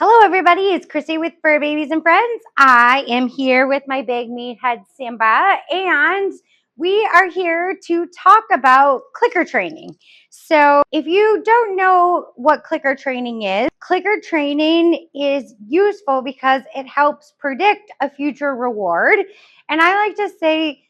Hello everybody, it's Chrissy with FurBabies and Friends. I am here with my big meathead Simba, and we are here to talk about clicker training. So if you don't know what clicker training is useful because it helps predict a future reward. And I like to say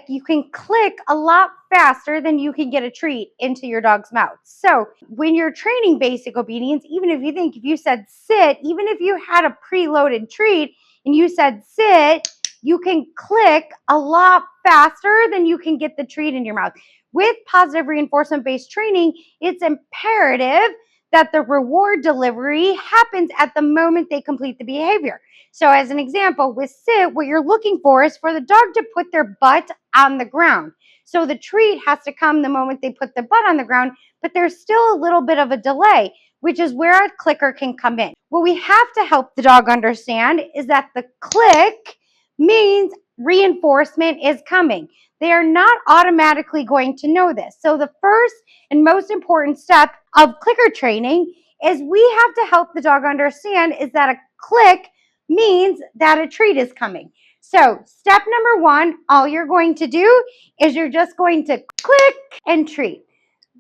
you can click a lot faster than you can get a treat into your dog's mouth. So when you're training basic obedience, even if you said sit, even if you had a preloaded treat and you said sit, you can click a lot faster than you can get the treat in your mouth. With positive reinforcement-based training, it's imperative that the reward delivery happens at the moment they complete the behavior. So as an example, with sit, what you're looking for is for the dog to put their butt on the ground. So the treat has to come the moment they put the butt on the ground, but there's still a little bit of a delay, which is where a clicker can come in. What we have to help the dog understand is that the click means reinforcement is coming. They are not automatically going to know this. So the first and most important step of clicker training is we have to help the dog understand is that a click means that a treat is coming. So step number one, all you're going to do is you're just going to click and treat.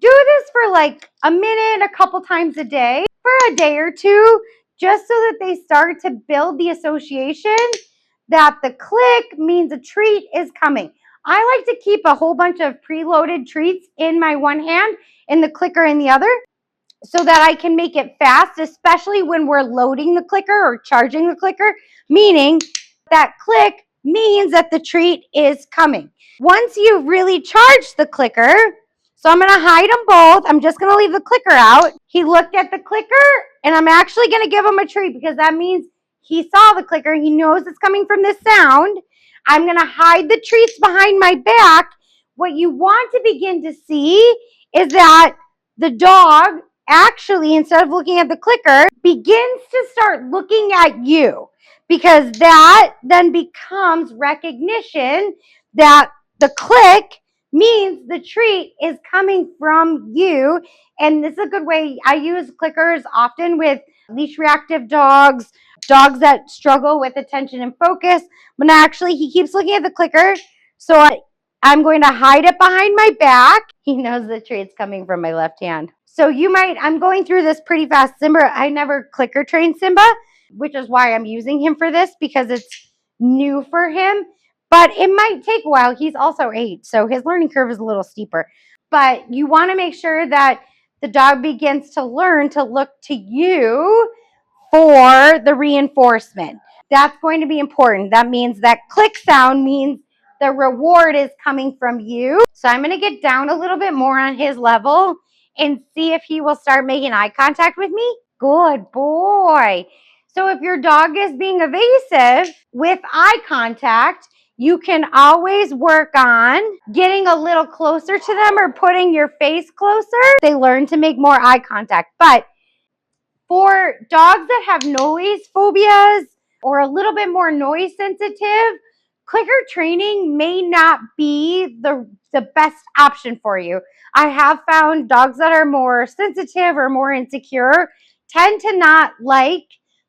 Do this for like a minute, a couple times a day, for a day or two, just so that they start to build the association that the click means a treat is coming. I like to keep a whole bunch of preloaded treats in my one hand and the clicker in the other, so that I can make it fast, especially when we're loading the clicker or charging the clicker, meaning that click means that the treat is coming. Once you've really charged the clicker, so I'm going to hide them both. I'm just going to leave the clicker out. He looked at the clicker, and I'm actually going to give him a treat because that means he saw the clicker. He knows it's coming from this sound. I'm going to hide the treats behind my back. What you want to begin to see is that the dog actually, instead of looking at the clicker, begins to start looking at you, because that then becomes recognition that the click means the treat is coming from you. And this is a good way. I use clickers often with leash reactive dogs that struggle with attention and focus. But actually, he keeps looking at the clicker, so I'm going to hide it behind my back. He knows the treat's coming from my left hand. So I'm going through this pretty fast. Simba, I never clicker trained Simba, which is why I'm using him for this, because it's new for him. But it might take a while. He's also 8, so his learning curve is a little steeper. But you want to make sure that the dog begins to learn to look to you for the reinforcement. That's going to be important. That means that click sound means the reward is coming from you. So I'm going to get down a little bit more on his level and see if he will start making eye contact with me. Good boy. So if your dog is being evasive with eye contact, you can always work on getting a little closer to them or putting your face closer. They learn to make more eye contact. But for dogs that have noise phobias or a little bit more noise sensitive, clicker training may not be the best option for you. I have found dogs that are more sensitive or more insecure tend to not like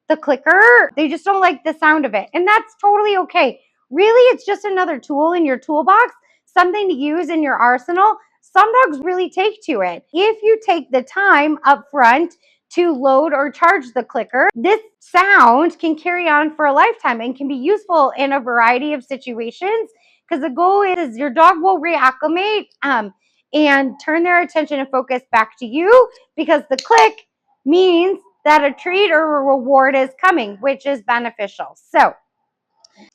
the clicker. They just don't like the sound of it. And that's totally okay. Really, it's just another tool in your toolbox, something to use in your arsenal. Some dogs really take to it. If you take the time up front to load or charge the clicker, this sound can carry on for a lifetime and can be useful in a variety of situations, because the goal is your dog will reacclimate and turn their attention and focus back to you, because the click means that a treat or a reward is coming, which is beneficial. So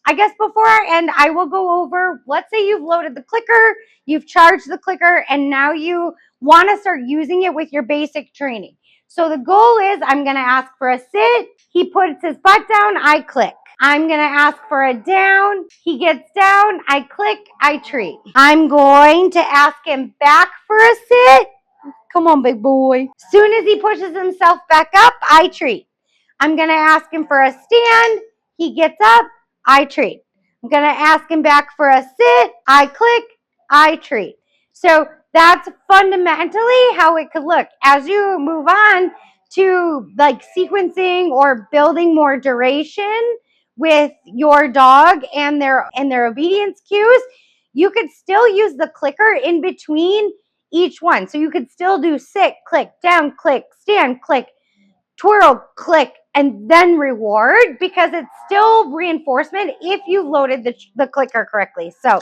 I guess before I end, I will go over, let's say you've loaded the clicker, you've charged the clicker, and now you want to start using it with your basic training. So the goal is I'm going to ask for a sit. He puts his butt down. I click. I'm going to ask for a down. He gets down. I click. I treat. I'm going to ask him back for a sit. Come on, big boy. As soon as he pushes himself back up, I treat. I'm going to ask him for a stand. He gets up. I treat. I'm going to ask him back for a sit. I click. I treat. So that's fundamentally how it could look. As you move on to like sequencing or building more duration with your dog and their obedience cues, you could still use the clicker in between each one. So you could still do sit, click, down, click, stand, click, twirl, click, and then reward, because it's still reinforcement if you loaded the clicker correctly. So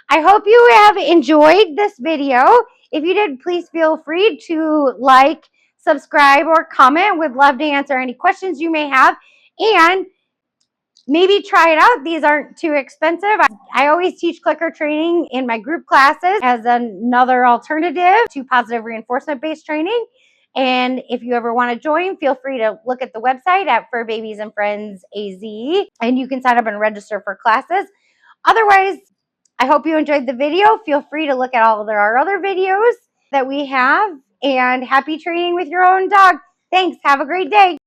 I hope you have enjoyed this video. If you did, please feel free to like, subscribe, or comment. Would love to answer any questions you may have. And maybe try it out. These aren't too expensive. I always teach clicker training in my group classes as another alternative to positive reinforcement-based training. And if you ever want to join, feel free to look at the website at FurBabies and Friends AZ, and you can sign up and register for classes. Otherwise, I hope you enjoyed the video. Feel free to look at all of our other videos that we have, and happy training with your own dog. Thanks. Have a great day.